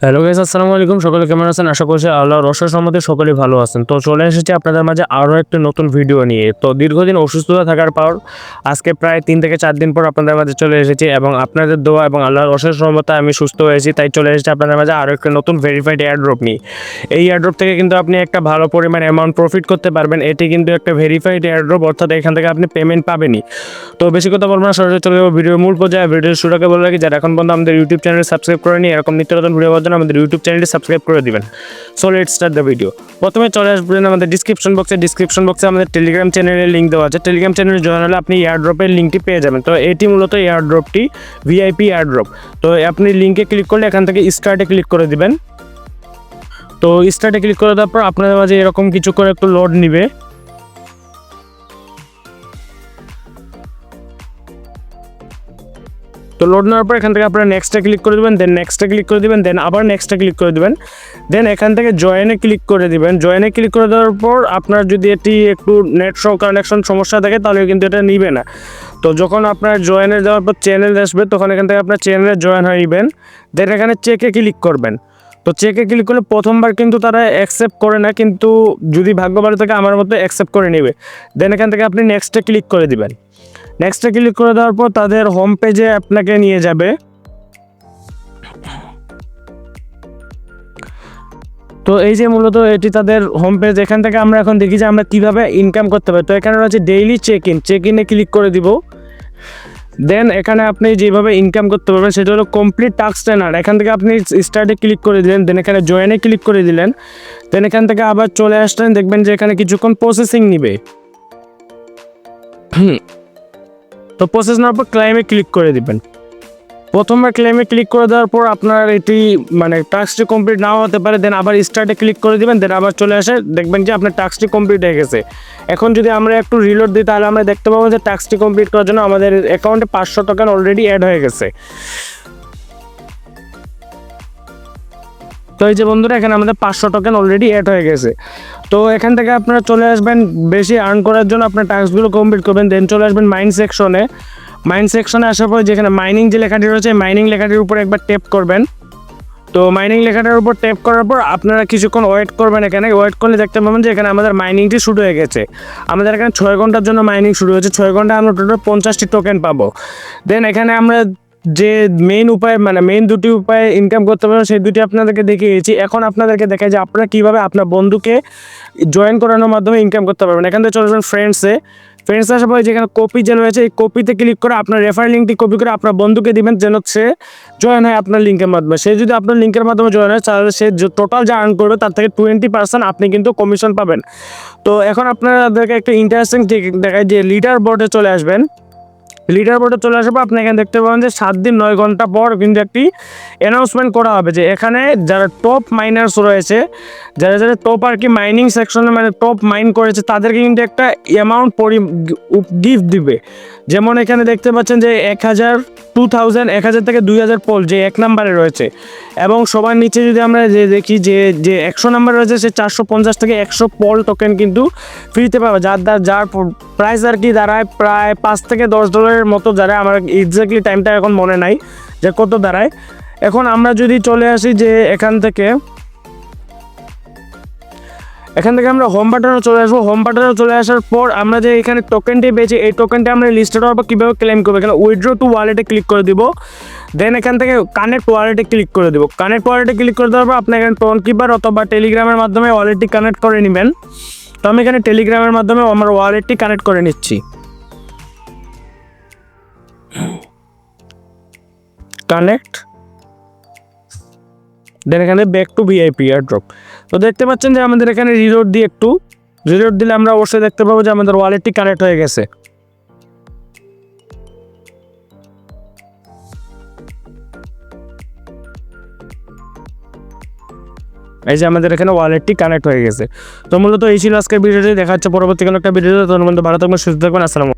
Hello guys, আসসালামু আলাইকুম। সকলে কেমন আছেন? আশা করছি আল্লাহর অশেষ রহমতে সকলেই ভালো আছেন। তো চলে এসেছি আপনাদের মাঝে আরও একটা নতুন ভিডিও নিয়ে। তো দীর্ঘদিন অসুস্থতা থাকার পর আজকে প্রায় 3 থেকে 4 দিন পর আপনাদের মাঝে চলে এসেছি এবং আপনাদের দোয়া এবং আল্লাহর অশেষ রহমতে আমি সুস্থ হয়েছি। তাই চলে এসেছি আপনাদের মাঝে আরও একটা নতুন ভেরিফাইড এয়ারড্রপ নিয়ে। এই এয়ারড্রপ থেকে কিন্তু আপনি একটা ভালো পরিমাণ অ্যামাউন্ট প্রফিট করতে পারবেন। এটি কিন্তু একটা ভেরিফাইড এয়ারড্রপ, অর্থাৎ এখান থেকে আপনি পেমেন্ট পাবেনই। তো বেশি কথা বলবো না, সরাসরি চলে যাবো ভিডিওর মূল পর্যায়ে। ভিডিওর শুরুকে বলে রাখি, যারা এখন পর্যন্ত আমাদের ইউটিউব চ্যানেল সাবস্ক্রাইব করেনি, এরকম নিত্য নতুন ভিডিও পাওয়ার জন্য আমাদের ইউটিউব চ্যানেলটি সাবস্ক্রাইব করে দিবেন। So let's start the video. প্রথমে চলে আসবেন আমাদের ডিসক্রিপশন বক্সে আমাদের টেলিগ্রাম চ্যানেলের লিঙ্ক দেওয়া আছে। টেলিগ্রাম চ্যানেলে জয়েন হলে আপনি এয়ারড্রপের লিঙ্কটি পেয়ে যাবেন। তো এটি মূলত এয়ারড্রপটি ভিআইপি এয়ারড্রপ। তো আপনি লিঙ্কে ক্লিক করলে এখান থেকে স্টার্টে ক্লিক করে দিবেন। তো স্টার্টে ক্লিক করে দেওয়ার পর আপনাদের মাঝে এরকম কিছু করে একটু লোড নিবে। তো লোড নেওয়ার পর এখান থেকে আপনারা নেক্সটে ক্লিক করে দেবেন, দেন নেক্সটে ক্লিক করে দেবেন, দেন আবার নেক্সটে ক্লিক করে দেবেন, দেন এখান থেকে জয়েনে ক্লিক করে দিবেন। জয়েনে ক্লিক করে দেওয়ার পর আপনার যদি এটি একটু নেট কানেকশন সমস্যা থাকে তাহলে কিন্তু এটা নিবে না। তো যখন আপনার জয়েনে দেওয়ার পর চ্যানেল আসবে তখন এখান থেকে আপনার চ্যানেলে জয়েন হয়ে নেবেন। দেন এখানে চেকে ক্লিক করবেন। তো চেকে ক্লিক করলে প্রথমবার কিন্তু তারা অ্যাকসেপ্ট করে না, কিন্তু যদি ভাগ্য ভালো থাকে আমার মতো অ্যাকসেপ্ট করে নেবে। দেন এখান থেকে আপনি নেক্সটে ক্লিক করে দিবেন। নেক্সটে ক্লিক করে দেওয়ার পর তাদের হোম পেজে আপনাকে নিয়ে যাবে। তো এই যে মূলত এটি তাদের হোম পেজ। এখান থেকে আমরা এখন দেখি যে আমরা কীভাবে ইনকাম করতে পারি। তো এখানে রয়েছে ডেইলি চেক ইনে ক্লিক করে দিব। দেন এখানে আপনি যেভাবে ইনকাম করতে পারবেন সেটা হলো কমপ্লিট টাস্ক এনার। এখান থেকে আপনি স্টার্টে ক্লিক করে দিলেন, দেন এখানে জয়েনে ক্লিক করে দিলেন, দেন এখান থেকে আবার চলে আসলেন, দেখবেন যে এখানে কিছুক্ষণ প্রসেসিং নিবে। তো প্রসেস নেওয়ার পর ক্লেমে ক্লিক করে দিবেন। প্রথমবার ক্লেমে ক্লিক করে দেওয়ার পর আপনার এটি টাস্কটি কমপ্লিট নাও হতে পারে। দেন আবার স্টার্টে ক্লিক করে দিবেন, দেন আবার চলে আসে, দেখবেন যে আপনার টাস্কটি কমপ্লিট হয়ে গেছে। এখন যদি আমরা একটু রিলোড দিই তাহলে আমরা দেখতে পাবো যে টাস্কটি কমপ্লিট করার জন্য আমাদের অ্যাকাউন্টে 500 টোকেন অলরেডি অ্যাড হয়ে গেছে। তো এই যে বন্ধুরা, এখানে আমাদের 500 টোকেন অলরেডি অ্যাড হয়ে গেছে। তো এখান থেকে আপনারা চলে আসবেন বেশি আর্ন করার জন্য, আপনার টাস্কগুলো কমপ্লিট করবেন। দেন চলে আসবেন মাইন সেকশনে আসার পর যেখানে মাইনিং যে লেখাটি রয়েছে, মাইনিং লেখাটির উপর একবার ট্যাপ করবেন। তো মাইনিং লেখাটার উপর ট্যাপ করার পর আপনারা কিছুক্ষণ ওয়েট করবেন। এখানে ওয়েট করলে দেখতে পাবেন যে এখানে আমাদের মাইনিংটি শুরু হয়ে গেছে। আমাদের এখানে 6 ঘন্টার জন্য মাইনিং শুরু হয়েছে। 6 ঘন্টায় আমরা টোটাল 50টি টোকেন পাবো। দেন এখানে আমরা যে মেইন দুটি উপায়ে ইনকাম করতে পারবেন সেই দুটি আপনাদেরকে দেখিয়েছি। এখন আপনাদেরকে দেখাই যে আপনারা কীভাবে আপনার বন্ধুকে জয়েন করানোর মাধ্যমে ইনকাম করতে পারবেন। এখান থেকে চলে আসবেন ফ্রেন্ডসে আসার পরে যেখানে কপি যে রয়েছে এই কপিতে ক্লিক করে আপনার রেফার লিঙ্কটি কপি করে আপনার বন্ধুকে দিবেন, যেন সে জয়েন হয় আপনার লিঙ্কের মাধ্যমে। সে যদি আপনার লিঙ্কের মাধ্যমে জয়েন হয় তাহলে সে টোটাল যা আর্ন করবে তার থেকে 20% আপনি কিন্তু কমিশন পাবেন। তো এখন আপনাদেরকে একটা ইন্টারেস্টিং দেখায় যে লিডার বোর্ডে চলে আসবেন। লিডার বোর্ডে চলে আসবে, আপনি এখানে দেখতে পাবেন যে 7 দিন 9 ঘন্টা পর কিন্তু একটি অ্যানাউন্সমেন্ট করা হবে যে এখানে যারা টপ মাইনার্স রয়েছে, যারা যারা টপ আর কি মাইনিং সেকশনে টপ মাইন করেছে তাদেরকে কিন্তু একটা অ্যামাউন্ট গিফট দিবে। যেমন এখানে দেখতে পাচ্ছেন যে 1000 থেকে 2000 পল যে 1 নম্বরে রয়েছে, এবং সবার নিচে যদি আমরা দেখি যে 100 নম্বরে রয়েছে সে 450 থেকে 100 পল টোকেন কিন্তু ফ্রিতে পাবে, যার প্রাইস আর কি দাঁড়ায় প্রায় $5 থেকে $10 মতো দাঁড়ায়। আমার এক্স্যাক্টলি টাইমটা এখন মনে নাই যে কত দাঁড়ায়। এখন আমরা যদি চলে আসি যে এখান থেকে আমরা হোম বাটনে চলে আসবো। হোম বাটনে চলে আসার পর আমরা যে এখানে টোকেনটি পেয়েছি এই টোকেনটি আমরা লিস্টেড হওয়ার পর কীভাবে ক্লেম করবো, এখানে উইথড্র টু ওয়ালেটে ক্লিক করে দিব। দেন এখান থেকে কানেক্ট ওয়ালেটে ক্লিক করে দেবো। কানেক্ট ওয়ালেটে ক্লিক করে দেওয়ার পর আপনি এখানে টোন কিপার অথবা টেলিগ্রামের মাধ্যমে ওয়ালেটটি কানেক্ট করে নেবেন। তো আমি এখানে টেলিগ্রামের মাধ্যমে আমার ওয়ালেটটি কানেক্ট করে নিচ্ছি। কানেক্ট, দেন এখানে ব্যাক টু ভিআইপি এয়ারড্রপ। তো দেখতে পাচ্ছেন যে আমাদের এখানে রিলোড দিলে আমরা অবশ্যই দেখতে পাবো যে আমাদের ওয়ালেটটি কানেক্ট হয়ে গেছে। এই যে আমাদের এখানে ওয়ালেটটি কানেক্ট হয়ে গেছে। তো মূলত এই ছিল আজকের ভিডিওটি। দেখা হচ্ছে পরবর্তী কোনো একটা ভিডিওতে। তখন ভালো থাকবেন, সুস্থ থাকবেন। আসসালামু আলাইকুম।